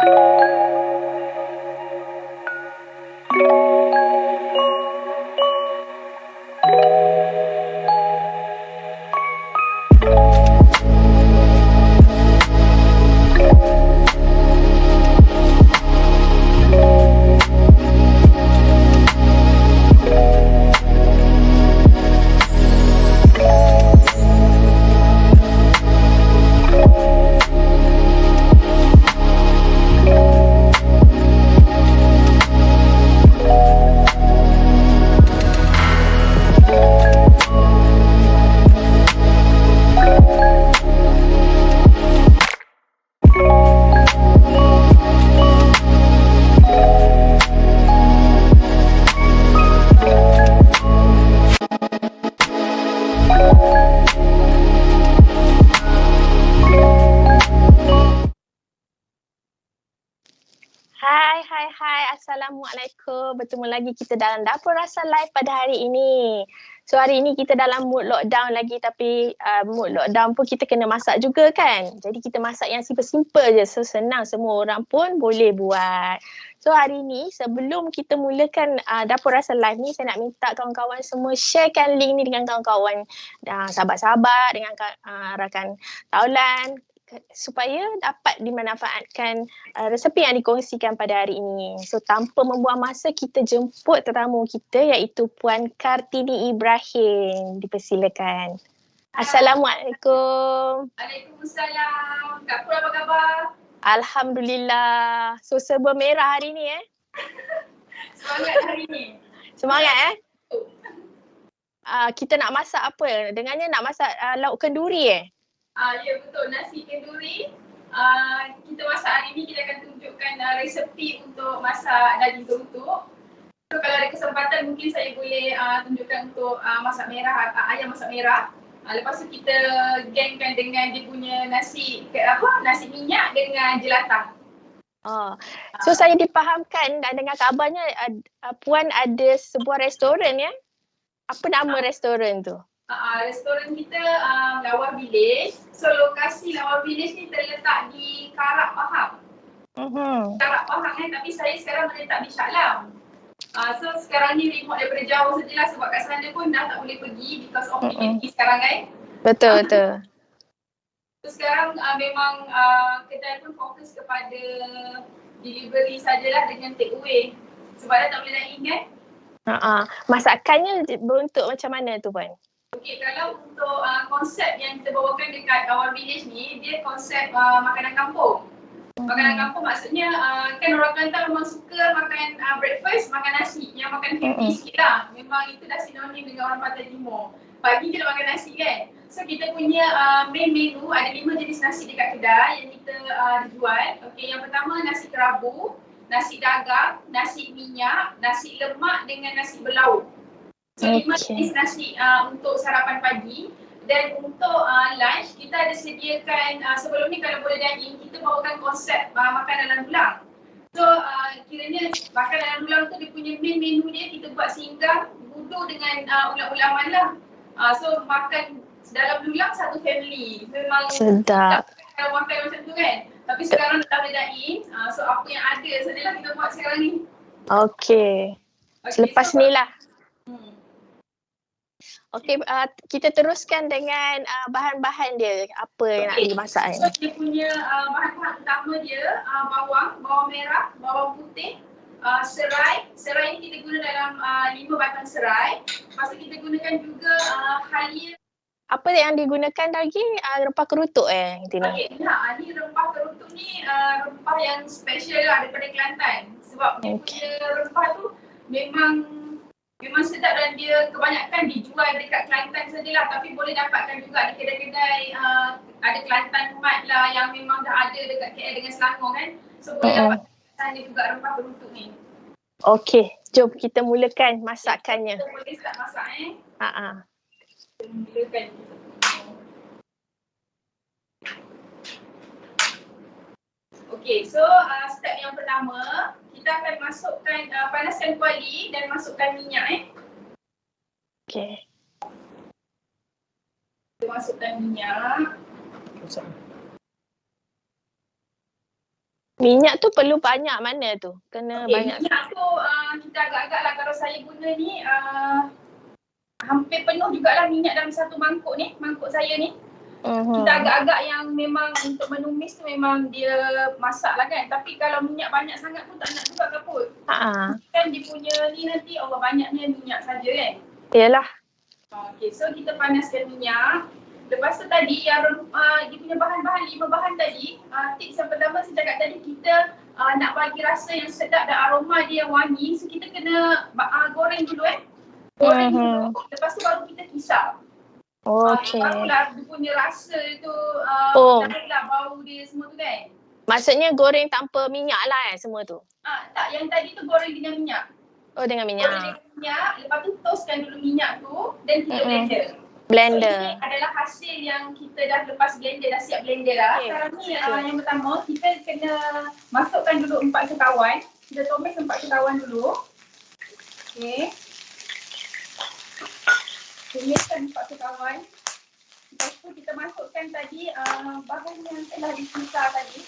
Hai. Assalamualaikum. Bertemu lagi kita dalam Dapur Rasa Live pada hari ini. So hari ini kita dalam mood lockdown lagi, tapi mood lockdown pun kita kena masak juga kan. Jadi kita masak yang simple-simple je. So senang, semua orang pun boleh buat. So hari ini sebelum kita mulakan Dapur Rasa Live ni, saya nak minta kawan-kawan semua sharekan link ni dengan kawan-kawan, sahabat-sahabat, dengan rakan taulan, supaya dapat dimanfaatkan resepi yang dikongsikan pada hari ini. So tanpa membuang masa, kita jemput tetamu kita iaitu Puan Kartini Ibrahim. Dipersilakan. Assalamualaikum. Waalaikumsalam. Kak Pur, apa khabar? Alhamdulillah. So serba merah hari ni Semangat hari ni. Semangat kita nak masak apa? Dengannya nak masak lauk kenduri Ya betul, nasi kenduri. Kita masak hari ni, kita akan tunjukkan resepi untuk masak daging gerutuk. So kalau ada kesempatan mungkin saya boleh tunjukkan untuk masak merah, ayam masak merah. Lepas tu kita gangkan dengan dia punya nasi minyak dengan jelatang. So saya dipahamkan dan dengar kabarnya Puan ada sebuah restoran Apa nama restoran tu? Restoran kita Lawar Village. So lokasi Lawar Village ni terletak di Karak Pahang. Karak Pahang tapi saya sekarang terletak di Shah Alam. So sekarang ni remote daripada jauh sajalah, sebab kat sana pun dah tak boleh pergi because of PKP sekarang Betul. So sekarang memang kedai pun fokus kepada delivery sajalah dengan take away. Sebab dah tak boleh dine-in Masakannya berbentuk macam mana tu Puan? Okey, kalau untuk konsep yang kita bawakan dekat Lawar Village ni, dia konsep makanan kampung. Makanan kampung maksudnya kan orang Kelantan memang suka makan breakfast, makan nasi, yang makan heavy sikit lah. Memang itu dah sinonim dengan orang Pantai Timur. Pagi kita makan nasi kan. So kita punya main menu ada 5 jenis nasi dekat kedai yang kita jual. Okey, yang pertama nasi kerabu, nasi dagang, nasi minyak, nasi lemak dengan nasi berlauk. So 5 jenis nasi untuk sarapan pagi. Dan untuk lunch, kita ada sediakan, sebelum ni kalau boleh dine-in, kita bawakan konsep makan dalam dulang. So kiranya makan dalam dulang tu dia punya main menu dia, kita buat singgang, budu dengan ulam-ulaman lah. So makan dalam dulang satu family. Memang sedap kalau makan macam tu kan. Tapi sekarang dah boleh dine-in, so apa yang ada sajalah kita buat sekarang ni. Okey. Selepas ni lah. Okey, kita teruskan dengan bahan-bahan dia. Apa yang nak dimasak So dia punya bahan-bahan utama dia bawang merah, bawang putih, serai. Serai ni kita guna dalam 5 batang serai. Lepas tu kita gunakan juga halia. Apa yang digunakan lagi? Rempah kerutuk Okey, ni rempah kerutuk ni rempah yang special lah daripada Kelantan. Sebab dia punya rempah tu memang sedap dan dia kebanyakan dijual dekat Kelantan sajalah, tapi boleh dapatkan juga di kedai-kedai ada Kelantan Mat lah yang memang dah ada dekat KL dengan Selangor kan. So boleh dapat sana juga rempah kerutuk ni. Okey, jom kita mulakan masakannya. Kita boleh start masak Kita mulakan. Okey, so step yang pertama, kita akan masukkan, panaskan kuali dan masukkan minyak Okey. Kita masukkan minyak. Minyak tu perlu banyak mana tu? Kena Okey, banyak. minyak tu kita agak-agak lah kalau saya guna ni hampir penuh jugalah minyak dalam satu mangkuk ni, mangkuk saya ni. Kita agak-agak yang memang untuk menumis tu memang dia masak lah kan. Tapi kalau minyak banyak sangat pun tak nak juga kaput. Kan dia punya ni nanti Allah banyaknya minyak saja kan. Yalah. Okay, so kita panaskan minyak. Lepas tu tadi yang dia punya bahan-bahan 5 bahan tadi, tips yang pertama saya cakap tadi kita nak bagi rasa yang sedap dan aroma dia yang wangi. So kita kena goreng dulu Goreng dulu. Lepas tu baru kita kisar. Okay. Barulah dia punya rasa tu lah bau dia semua tu kan. Maksudnya goreng tanpa minyak lah semua tu? Tak, yang tadi tu goreng dengan minyak. Oh, dengan minyak. Goreng dengan minyak, lepas tu toastkan dulu minyak tu dan kita blender. So ini adalah hasil yang kita dah lepas blender, dah siap blender dah. Sekarang ni yang pertama kita kena masukkan dulu 4 cekawan. Kita tumis 4 cekawan dulu. Okay. Tumiskan 4 cekawan. Lepas tu kita masukkan tadi bahan yang telah dipisah tadi.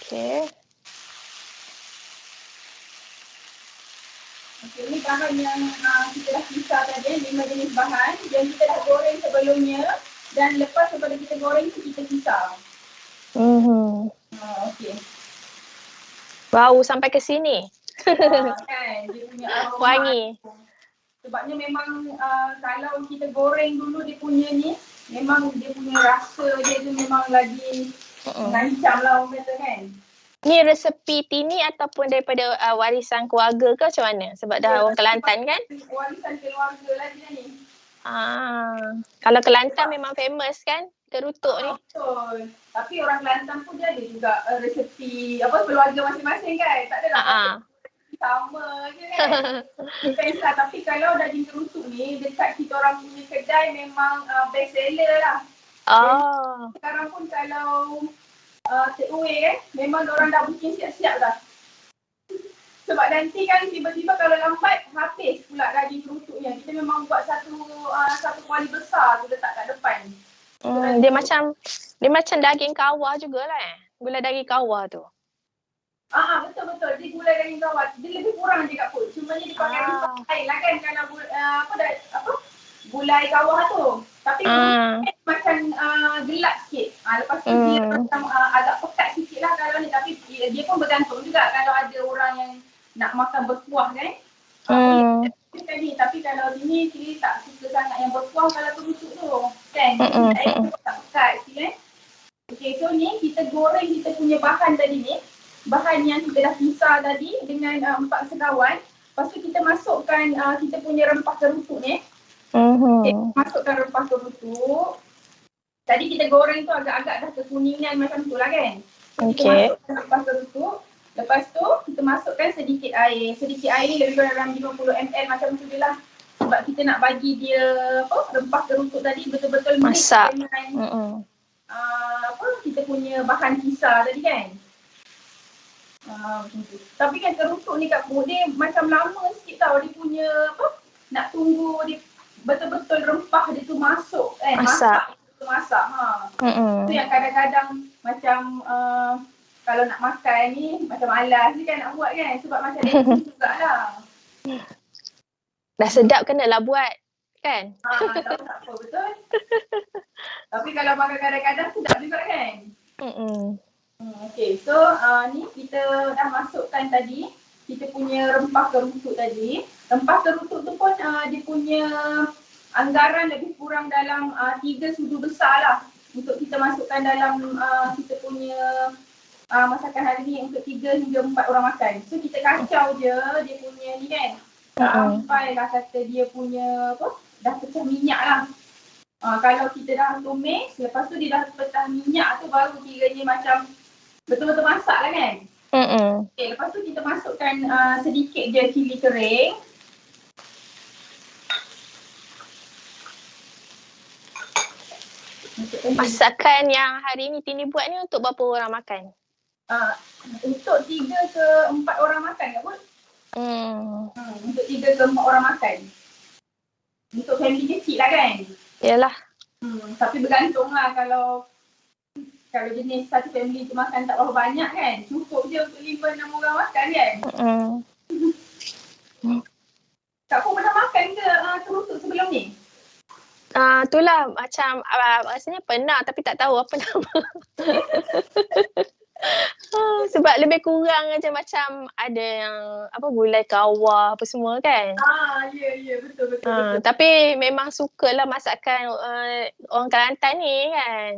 Okay. Okay, ini bahan yang kita dah pisah tadi, 5 jenis bahan yang kita dah goreng sebelumnya dan lepas daripada kita goreng tu kita pisah. Okay. Bau sampai ke sini. Kan, dia punya aroma. Wangi. Sebabnya memang kalau kita goreng dulu dia punya ni, memang dia punya rasa dia tu memang lagi mengancam lah orang kata kan. Ni resepi Tini ataupun daripada warisan keluarga ke macam mana? Sebab dah orang Kelantan kan? Warisan keluarga lah dia ni. Kalau Kelantan memang famous kan? Terutuk ni. Betul. Tapi orang Kelantan pun dia ada juga resepi keluarga masing-masing kan? Tak ada lah sama je kan? Depends lah. Tapi kalau daging terutuk ni dekat kita orang punya kedai memang best seller lah. Sekarang pun kalau take away memang orang dah booking siap-siap dah. Sebab nanti kan tiba-tiba kalau lambat habis pula daging terutuknya. Kita memang buat satu kuali besar tu letak kat depan. Dia macam daging kawah jugalah gulai daging kawah tu. Betul-betul. Dia gulai daging kawah. Dia lebih kurang je kat pun. Cuma dia dipakai rempah lain lah kan kalau gulai kawah tu. Tapi macam gelap sikit. Lepas tu dia macam agak pekat sikit lah kalau ni. Tapi dia pun bergantung juga kalau ada orang yang nak makan berkuah kan. Tapi kalau ini kita tak suka sangat yang berkuah kalau terutuk tu. Kan? Tak pekat sikit kan. Okay, so ni kita goreng kita punya bahan tadi ni. Bahan yang kita dah pisah tadi dengan 4 sekawan. Lepas tu kita masukkan kita punya rempah terutuk ni. Okay, masukkan rempah terutuk. Tadi kita goreng tu agak-agak dah kekuningan macam tu lah kan. Kita masukkan rempah terutuk. Lepas tu kita masukkan sedikit air. Sedikit air ni lebih kurang dalam 50 ml macam tu je lah. Sebab kita nak bagi dia rempah terutuk tadi betul-betul masak dengan kita punya bahan kisar tadi kan. Tapi kan terutuk ni kat perut dia macam lama sikit tau dia punya nak tunggu dia betul-betul rempah dia tu masuk masak. Tu yang kadang-kadang macam kalau nak makan ni macam malas ni kan nak buat kan sebab macam dia jugalah. Dah sedap kenalah buat kan? Tak apa betul. Tapi kalau makan kadang-kadang sedap juga kan? Okay, so ni kita dah masukkan tadi kita punya rempah terutuk tadi. Rempah terutuk tu pun dia punya anggaran lebih kurang dalam 3 sudu besar lah untuk kita masukkan dalam kita punya masakan hari ni untuk 3 hingga 4 orang makan. So kita kacau je dia punya ni kan. Sampai lah kata dia punya dah pecah minyak lah. Kalau kita dah tumis, lepas tu dia dah pecah minyak tu baru kiranya macam betul-betul masak lah kan. Okay, lepas tu kita masukkan sedikit je cili kering. Masakan yang hari ni Tini buat ni untuk berapa orang makan? Untuk 3 ke 4 orang makan ke pun? Untuk 3 ke 4 orang makan. Untuk family kecil lah kan? Yalah. Tapi bergantung lah kalau kalau jenis satu family tu makan tak berapa banyak kan, cukup je untuk 5-6 orang makan kan. Kak Fu pernah makan ke terusuk sebelum ni? Itulah macam rasanya pernah tapi tak tahu apa nama. Sebab lebih kurang macam ada yang gulai kawah apa semua kan. Ya, betul. Tapi memang sukalah masakan orang Kelantan ni kan.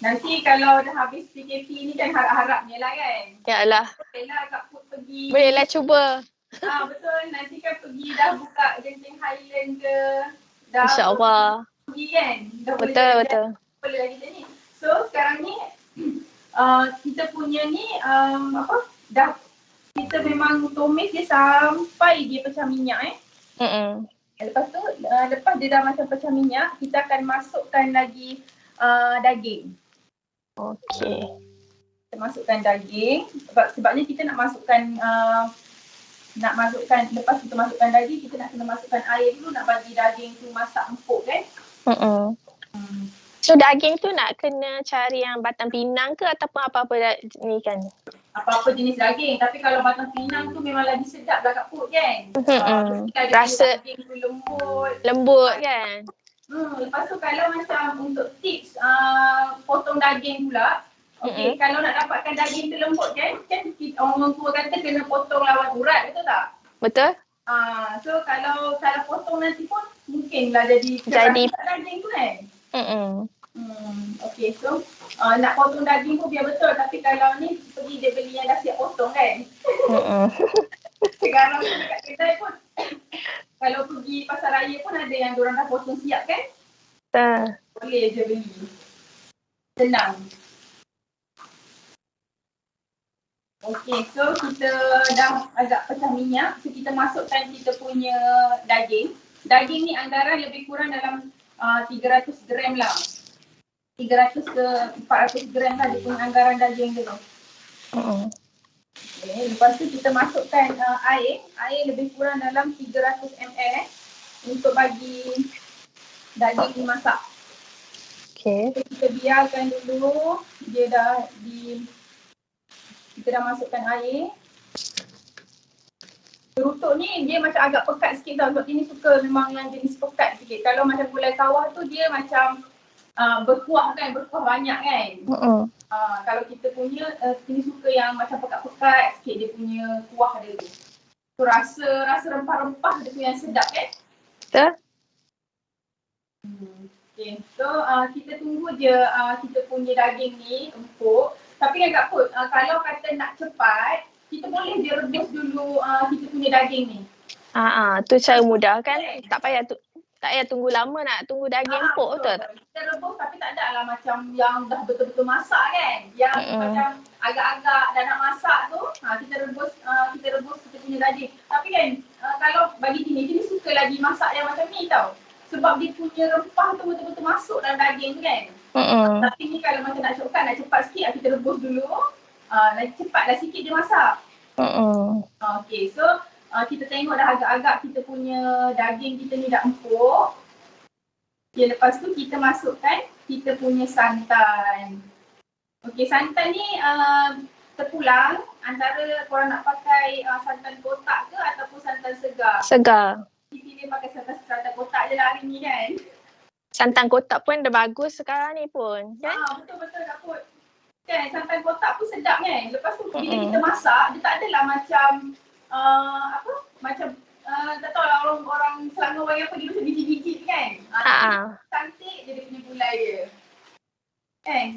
Nanti kalau dah habis PKP ni kan harap-harapnya lah kan. Yalah. Bolehlah Kak Fu pergi. Bolehlah cuba. Betul, nanti kan pergi dah buka Genting Highland ke. Dah InsyaAllah. Pergi kan. Dah betul. Boleh lah kita ni. So sekarang ni kita punya ni dah kita memang tumis dia sampai dia pecah minyak Lepas tu lepas dia dah macam pecah minyak, kita akan masukkan lagi daging. Okey. Kita masukkan daging sebabnya kita nak masukkan lepas kita masukkan daging, kita nak kena masukkan air dulu nak bagi daging tu masak empuk kan. So daging tu nak kena cari yang batang pinang ke ataupun apa-apa ni kan? Apa-apa jenis daging, tapi kalau batang pinang tu memang lagi sedap lah Kak Put kan. Rasa daging tu lembut kan. Lepas tu kalau macam untuk tips potong daging pula, okey, kalau nak dapatkan daging tu lembut kan orang tua kata kena potong lawan urat, betul tak? Betul. So kalau potong nanti pun mungkinlah jadi daging tu kan. Okey, so nak potong daging pun biar betul, tapi kalau ni pergi dia beli yang dah siap potong kan. Sekarang dekat kedai pun kalau pergi pasar raya pun ada yang diorang dah potong siap kan. Boleh je beli. Senang. Okey, so kita dah agak pecah minyak, so kita masukkan kita punya daging. Daging ni anggaran lebih kurang dalam 300 gram lah. 300 ke 400 gram lah dia punya anggaran daging dia tu. Okay, lepas tu kita masukkan air lebih kurang dalam 300 ml untuk bagi daging dimasak. Okay. Kita biarkan dulu dia kita dah masukkan air. Terutuk ni dia macam agak pekat sikit tau, sebab ini suka memang yang jenis pekat sikit. Kalau macam gulai kawah tu dia macam berkuah banyak kan. Kalau kita punya ini suka yang macam pekat-pekat sikit dia punya kuah dia tu. So rasa rempah-rempah dia tu yang sedap kan. Betul. Okay, so kita tunggu je kita punya daging ni empuk. Tapi kan Kak Put, kalau kata nak cepat, kita boleh je rebus dulu kita punya daging ni. Tu cara mudah kan. Tak payah tunggu lama nak tunggu daging empuk betul tak? Kita rebus tapi tak ada lah macam yang dah betul-betul masak kan. Yang macam agak-agak dah nak masak tu, kita rebus kita punya daging. Tapi kan kalau bagi Tini suka lagi masak yang macam ni tau. Sebab dia punya rempah tu betul-betul masuk dalam daging tu kan. Tapi ni kalau macam nak cepat sikit, kita rebus dulu. Lagi cepatlah sikit dia masak. Okay, so kita tengok dah agak-agak kita punya daging kita ni dah empuk. Okay, lepas tu kita masukkan kita punya santan. Okay, santan ni terpulang antara korang nak pakai santan kotak ke ataupun santan segar. Segar. Pilih pakai santan kotak je lah hari ni kan. Santan kotak pun dah bagus sekarang ni pun kan? Betul-betul Kak Put. Kan santan kotak pun sedap kan. Lepas tu bila kita masak, dia tak adalah macam tak tahu lah orang Selangor bagi apa dia macam biji-biji kan. Cantik je dia punya gulai dia.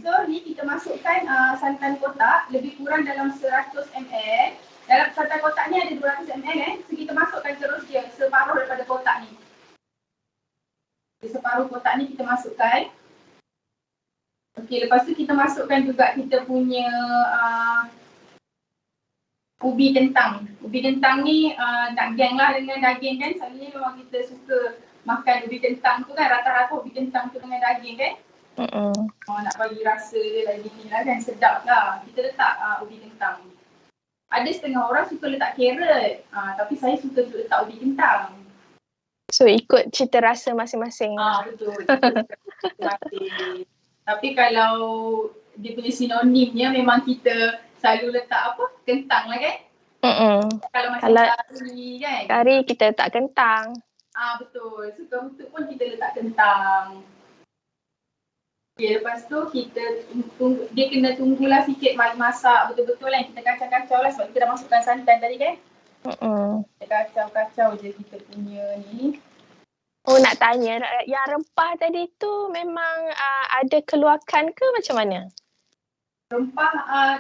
So ni kita masukkan santan kotak lebih kurang dalam 100 ml. Dalam santan kotak ni ada 200 ml so kita masukkan terus je separuh daripada kotak ni. Separuh kotak ni kita masukkan. Okey, lepas tu kita masukkan juga kita punya ubi dentang. Ubi dentang ni nak geng lah dengan daging kan. Selalunya memang kita suka makan ubi dentang tu kan. Rata-rata ubi dentang tu dengan daging kan. Nak bagi rasa dia lagi ni lah kan. Sedap lah. Kita letak ubi dentang. Ada setengah orang suka letak carrot. Tapi saya suka letak ubi dentang. So ikut cita rasa masing-masing. Betul. Tapi kalau dia punya sinonimnya memang kita selalu letak apa? Kentang lah kan? Kalau macam kari kan? Kari kita letak kentang. Betul. So kerupuk pun kita letak kentang. Okay, lepas tu kita tunggu, dia kena tunggulah sikit masak betul-betul kan. Kita kacau-kacau lah sebab kita dah masukkan santan tadi kan. Kita kacau-kacau je kita punya ni. Oh, nak tanya, yang rempah tadi tu memang ada keluarkan ke macam mana? Rempah,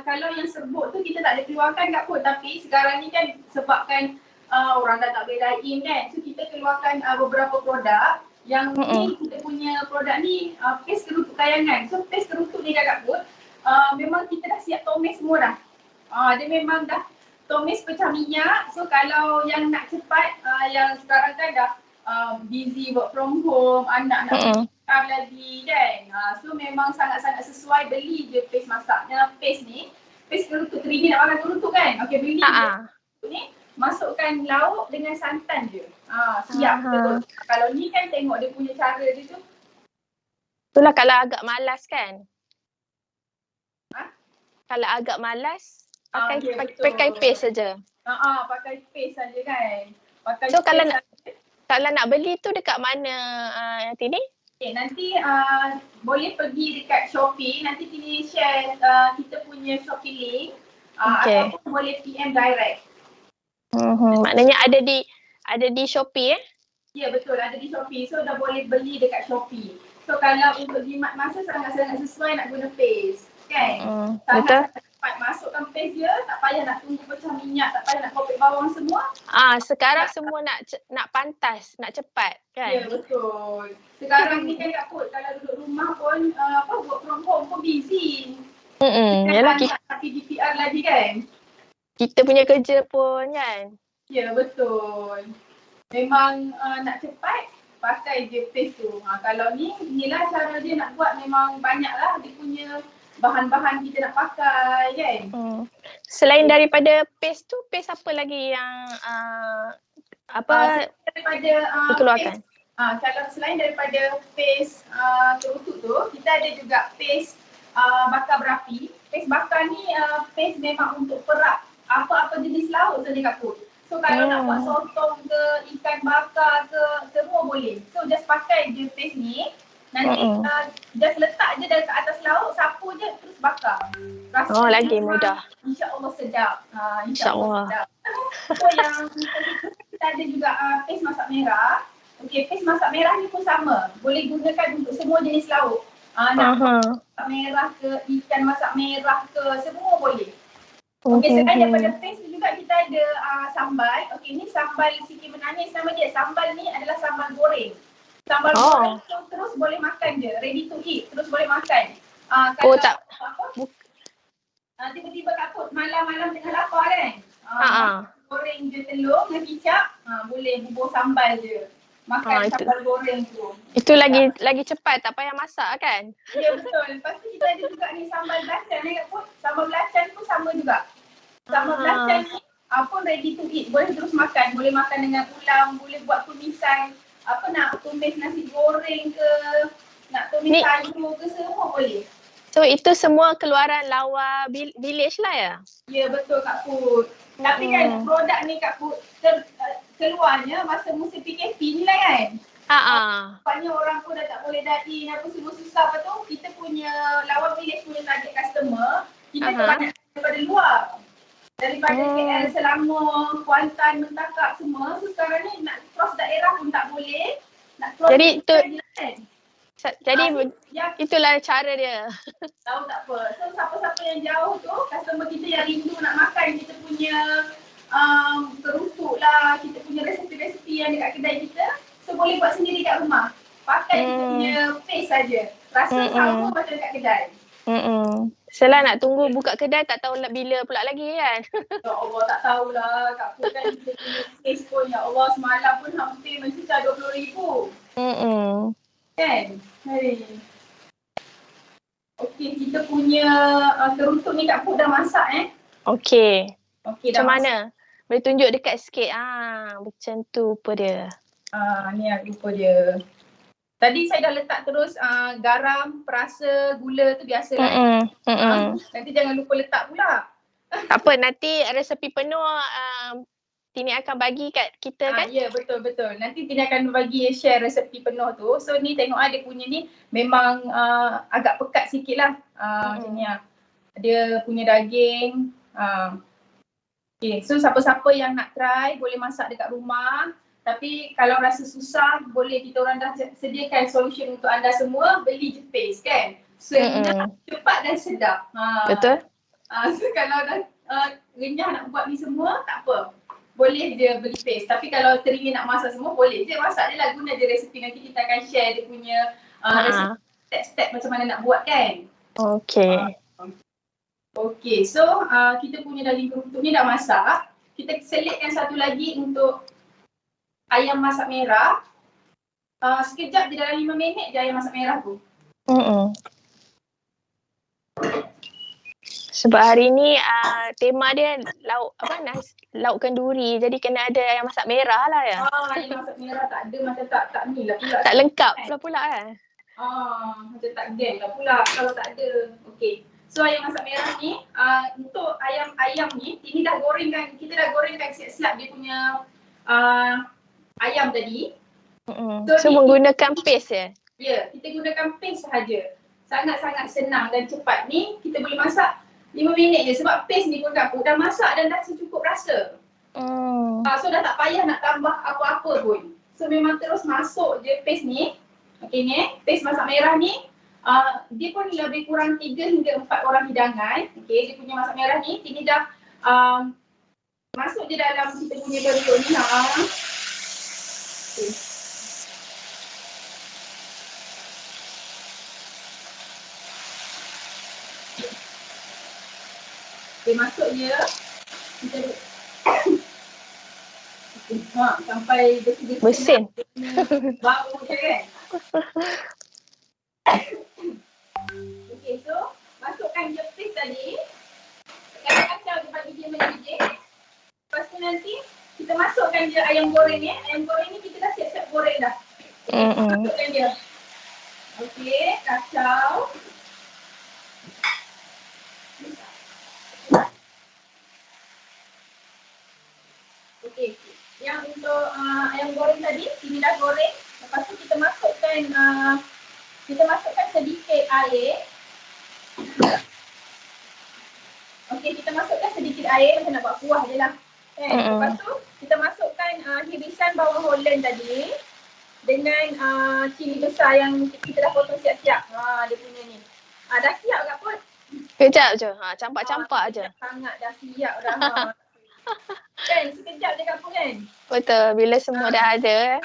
kalau yang serbuk tu kita tak ada keluarkan Kak Put, tapi sekarang ni kan sebabkan orang dah tak boleh dine-in kan. So kita keluarkan beberapa produk. Yang ni kita punya produk ni paste kerutuk kayangan. So paste kerutuk ni Kak Put, memang kita dah siap tumis semua dah. Dia memang dah tumis pecah minyak. So kalau yang nak cepat, yang sekarang kan dah busy work from home, anak nak lagi kan. So memang sangat-sangat sesuai beli je paste masaknya. Paste ni, paste kerutuk teringin nak makan kerutuk kan. Okay, beli je ni, masukkan lauk dengan santan je. Siap betul. Kalau ni kan tengok dia punya cara dia tu. Itulah kalau agak malas kan. Kalau agak malas, pakai paste saja. Pakai paste saja kan. Pakai so kalau nak beli tu dekat mana nanti ni? Okay, nanti boleh pergi dekat Shopee. Nanti kita share kita punya Shopee link. Ataupun boleh PM direct. Maknanya ada di Shopee Ya betul, ada di Shopee. So dah boleh beli dekat Shopee. So kalau untuk jimat masa sangat-sangat sesuai nak guna paste. Kan? Betul. Cepat masukkan paste je, tak payah nak tunggu pecah minyak, tak payah nak kopek bawang semua. Sekarang semua nak pantas, nak cepat kan? Ya betul. Sekarang ni kan Kak Put, kalau duduk rumah pun work from home pun busy. Yalah kita nak PDPR lagi kan? Kita punya kerja pun kan? Ya betul. Memang nak cepat, pakai je paste tu. Kalau ni, inilah cara dia nak buat, memang banyak lah dia punya bahan-bahan kita nak pakai kan. Selain daripada paste tu, paste apa lagi yang daripada dikeluarkan? Kalau selain daripada paste kerutuk tu, kita ada juga paste bakar berapi. Paste bakar ni paste memang untuk perap apa-apa jenis lauk saja Kak Put. So kalau nak buat sotong ke, ikan bakar ke, semua boleh. So just pakai je paste ni. Nanti just letak je dekat atas lauk, sapu je terus bakar. Rasanya lagi mudah. InsyaAllah sedap. InsyaAllah sedap. So yang kita ada juga paste masak merah. Okay, paste masak merah ni pun sama. Boleh gunakan untuk semua jenis lauk. Nak masak merah ke, ikan masak merah ke, semua boleh. Okay, selain daripada paste tu juga kita ada sambal. Okay, ni sambal Siti Menangis nama dia. Sambal ni adalah sambal goreng. Sambal goreng tu terus boleh makan je. Ready to eat. Terus boleh makan. Kalau tiba-tiba Kak Put malam-malam tengah lapar kan? Goreng je telur dengan kicap. Boleh bubur sambal je. Makan sambal goreng tu. Itu lagi cepat, tak payah masak kan? Ya betul. Lepas tu kita ada juga ni sambal belacan ni Kak Put. Sambal belacan pun sama juga. Sambal belacan ni pun ready to eat. Boleh terus makan. Boleh makan dengan ulam. Boleh buat tumisan. Nak tumis nasi goreng ke. Nak tumis sayur ke, semua boleh. So itu semua keluaran lawa village lah ya? Ya betul Kak Put. Tapi kan produk ni Kak Put keluarnya masa musim PKP ni lah kan? Sebabnya orang pun dah tak boleh dine-in, apa semua susah. Apa tu, kita punya lawa village punya target customer, kita kebanyakan daripada luar. Daripada KL, Selangor, Kuantan, Mentakak semua. So sekarang ni nak cross daerah pun tak boleh. Nak cross itulah cara dia. Tahu tak apa. So siapa-siapa yang jauh tu, customer kita yang rindu nak makan kita punya kerutuk lah, kita punya resepi-resepi yang dekat kedai kita. So boleh buat sendiri kat rumah. Pakai kita punya paste saja. Rasa sama macam dekat kedai. Setelah nak tunggu buka kedai tak tahu bila pula lagi kan. Ya Allah, tak tahulah Kak Put kan kita punya paste pun. Ya Allah, semalam pun hampir mencecah 20,000. Kan? Okey, kita punya kerutuk ni Kak Put dah masak Okey, macam mana? Boleh tunjuk dekat sikit. Macam tu rupa dia. Ni rupa dia. Tadi saya dah letak terus garam, perasa, gula tu biasa kan. Nanti jangan lupa letak pula. Tak apa, nanti resepi penuh Tini akan bagi kat kita kan? Ya, betul. Nanti Tini akan bagi share resepi penuh tu. So ni tengok dia punya ni memang agak pekat sikit lah. Macam ni lah. Dia punya daging. Okay, so siapa-siapa yang nak try boleh masak dekat rumah. Tapi kalau rasa susah, boleh kita orang dah sediakan solution untuk anda semua, beli je paste kan. Senang, cepat dan sedap. Betul. So kalau dah renyah nak buat ni semua, tak apa. Boleh je beli paste. Tapi kalau teringin nak masak semua, boleh je masak je lah. Guna je resepi, nanti kita akan share dia punya resepi step-step macam mana nak buat kan. Okay, so kita punya daging kerutuk ni dah masak. Kita selitkan satu lagi untuk ayam masak merah. Sekejap je, dalam 5 minit je ayam masak merah tu. Sebab hari ni tema dia lauk lauk kenduri. Jadi kena ada ayam masak merah lah ya. Ayam masak merah tak ada macam tak ni lah pula. Tak lengkap pula kan. Macam tak game lah pula kalau tak ada. Okay. So ayam masak merah ni untuk ayam ni ini dah gorengkan. Kita dah gorengkan siap-siap dia punya ayam tadi. So menggunakan paste ya? Ya, kita gunakan paste sahaja. Sangat-sangat senang dan cepat. Ni kita boleh masak 5 minit je sebab paste ni pun dah masak dan dah cukup rasa. So dah tak payah nak tambah apa-apa pun. So memang terus masuk je paste ni. Okay ni, paste masak merah ni. Dia pun lebih kurang 3 hingga 4 orang hidangan. Okay, dia punya masak merah ni. Ini dah masuk je dalam kita punya periuk ni. Okay. Okay, masuk je. Kita sampai bersin. Bau je kan. Okay, so masukkan je paste tadi. Kacau-kacau dia bagi dia mendidih. Lepas tu nanti kita masukkan je ayam goreng ni. Ayam goreng ni kita dah siap-siap goreng dah. Masukkan je. Okay, kacau. Okay, yang untuk ayam goreng tadi, ini dah goreng. Lepas tu kita masukkan sedikit air. Okay, kita masukkan sedikit air macam nak buat kuah je lah. Lepas tu kita masukkan hirisan bawang Holland tadi dengan cili besar yang kita dah potong siap-siap. Dia punya ni. Dah siap tak pun? Kejap je. Campak-campak je. Sangat dah siap dah. Kan, sekejap je kapur kan? Betul, bila semua dah ada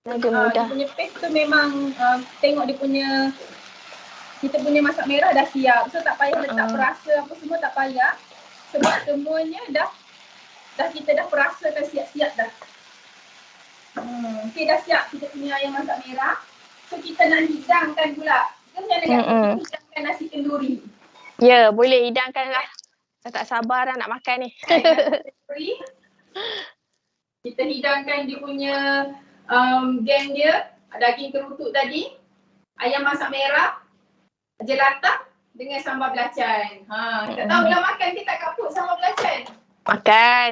lagi mudah. Dia punya paste tu memang tengok dia punya, kita punya masak merah dah siap. So tak payah letak perasa apa semua, tak payah. Sebab semuanya dah kita dah perasakan siap-siap dah. Okay, dah siap kita punya ayam masak merah. So kita nak hidangkan pula. Kita macam mana hidangkan nasi kenduri? Ya, boleh hidangkan lah. Saya tak sabar dah nak makan ni. Kita hidangkan dia punya geng dia, daging kerutuk tadi, ayam masak merah, jelatah dengan sambal belacan. Tak tahulah makan ke tak kaput sambal belacan? Makan.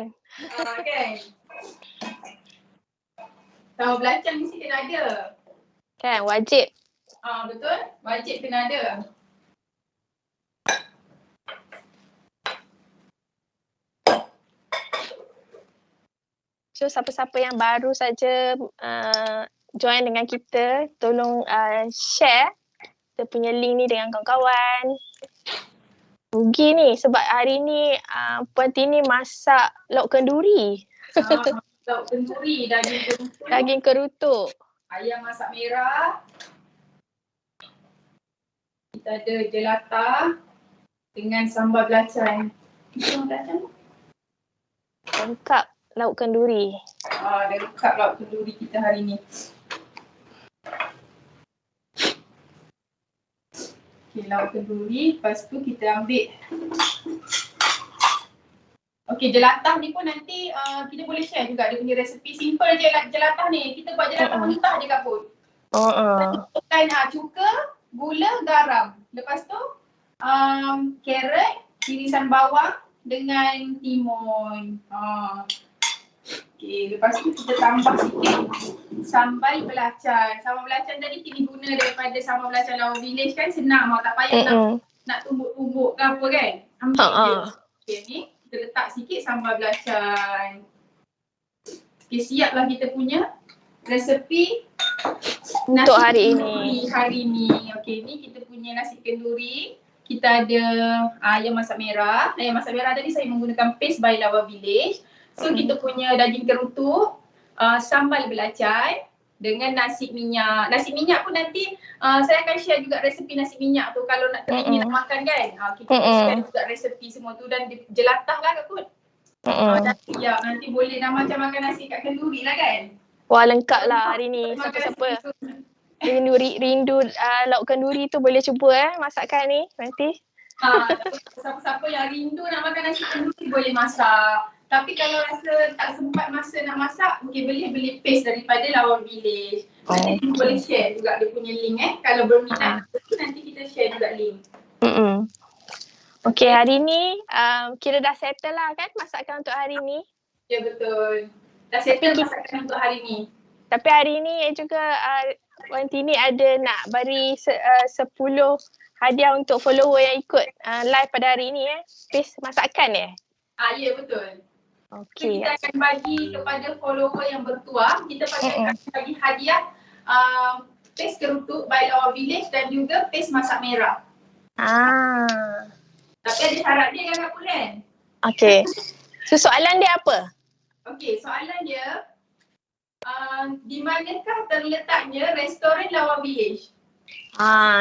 Kan? Sambal belacan mesti kena ada. Kan, wajib. Betul, wajib kena ada. So siapa-siapa yang baru saja join dengan kita, tolong share kita punya link ni dengan kawan-kawan. Rugi ni sebab hari ni Puan Tini masak lauk kenduri. Lauk kenduri, daging kerutuk. Ayam masak merah. Kita ada jelatah dengan sambal belacan. Sambal belacan tu? Lengkap lauk kenduri. Lengkap lauk kenduri kita hari ni. Okay, lauk kenduri. Lepas tu kita ambil. Okay, jelatah ni pun nanti kita boleh share juga dia punya resepi. Simple je jelatah ni. Kita buat jelatah mentah je kaput. Bukan cuka, gula, garam. Lepas tu carrot, irisan bawang dengan timun. Okay, lepas tu kita tambah sikit sambal belacan. Sambal belacan tadi kita guna daripada sambal belacan Lawa Village kan, senang mau, tak payah nak tumbuk-tumbuk ke apa kan. Ambil je. Okay, ni kita letak sikit sambal belacan. Okay, siaplah kita punya resepi nasi untuk hari kenduri hari ni. Okay, ni kita punya nasi kenduri. Kita ada ayam masak merah. Ayam masak merah tadi saya menggunakan paste by Lawa Village. So kita punya daging kerutuk, sambal belacan dengan nasi minyak. Nasi minyak pun nanti saya akan share juga resepi nasi minyak tu kalau nak teringin nak makan kan. Kita share juga resepi semua tu dan jelatah lah kot. Nanti boleh dah macam makan nasi kat kenduri lah kan. Wah, lengkap lah hari ni. Siapa-siapa rindu lauk kenduri tu boleh cuba masakan ni nanti. Siapa-siapa yang rindu nak makan nasi kenduri boleh masak. Tapi kalau rasa tak sempat masa nak masak, mungkin boleh beli paste daripada Lawa Village. Nanti kita boleh share juga dia punya link Kalau berminat nanti kita share juga link. Okay, hari ni kira dah settle lah kan masakan untuk hari ni? Ya, betul. Dah settle masakan untuk hari ni. Tapi hari ni juga Puan Tini ada nak bagi 10 hadiah untuk follower yang ikut live pada hari ni paste masakan Ya, betul. Okay. Kita akan bagi kepada follower yang bertuah, kita akan bagi hadiah paste kerutuk by Lawa Village dan juga paste masak merah. Tapi ada syarat dia kan Kak Pulen? Okay. So soalan dia apa? Okay, soalan dia di manakah terletaknya restoran Lawa Village?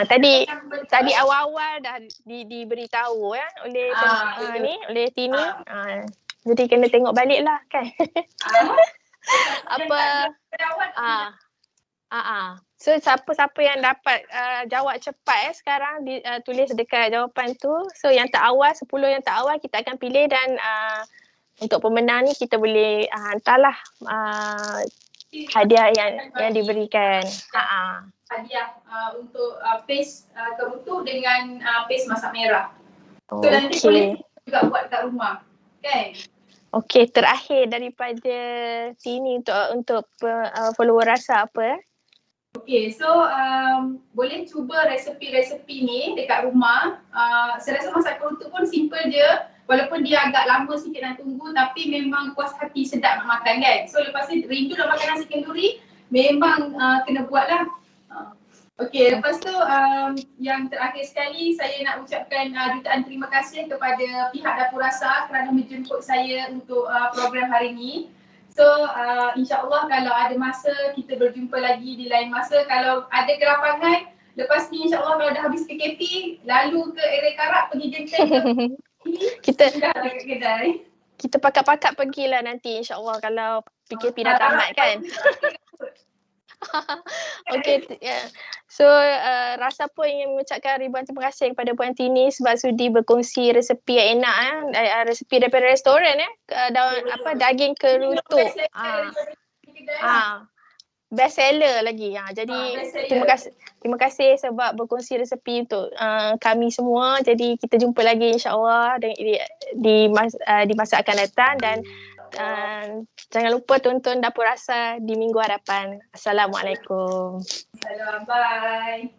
Tadi awal-awal dah diberitahu oleh oleh Tini. Jadi kena tengok balik lah kan. So siapa-siapa yang dapat jawab cepat sekarang tulis dekat jawapan tu. So yang tak awal, 10 yang tak awal kita akan pilih dan untuk pemenang ni kita boleh hantarlah hadiah yang diberikan. Hadiah untuk paste kerutuk dengan paste masak merah. So nanti boleh juga buat kat rumah. Kan? Okay, terakhir daripada Tini untuk follower rasa apa? Okay, so boleh cuba resepi-resepi ni dekat rumah. Saya rasa masak kerutuk pun simple je. Walaupun dia agak lama sikit nak tunggu tapi memang puas hati sedap nak makan kan. So lepas ni rindu nak makan nasi kenduri, memang kena buat lah. Okay, lepas tu yang terakhir sekali saya nak ucapkan jutaan terima kasih kepada pihak Dapur Rasa kerana menjemput saya untuk program hari ini. So insyaAllah kalau ada masa kita berjumpa lagi di lain masa. Kalau ada kelapangan, lepas ni insyaAllah kalau dah habis PKP, lalu ke area Karak pergi Genting kita pakat-pakat pergilah nanti insyaAllah kalau PKP dah tamat kan. Okay, so Rasa pun ingin mengucapkan ribuan terima kasih kepada Puan Tini sebab sudi berkongsi resepi yang enak resepi daripada restoran daging kerutuk. Best seller lagi. Jadi terima kasih sebab berkongsi resepi untuk kami semua. Jadi kita jumpa lagi insya-Allah di masa akan datang dan jangan lupa tonton Dapur Rasa di minggu hadapan. Assalamualaikum. Bye.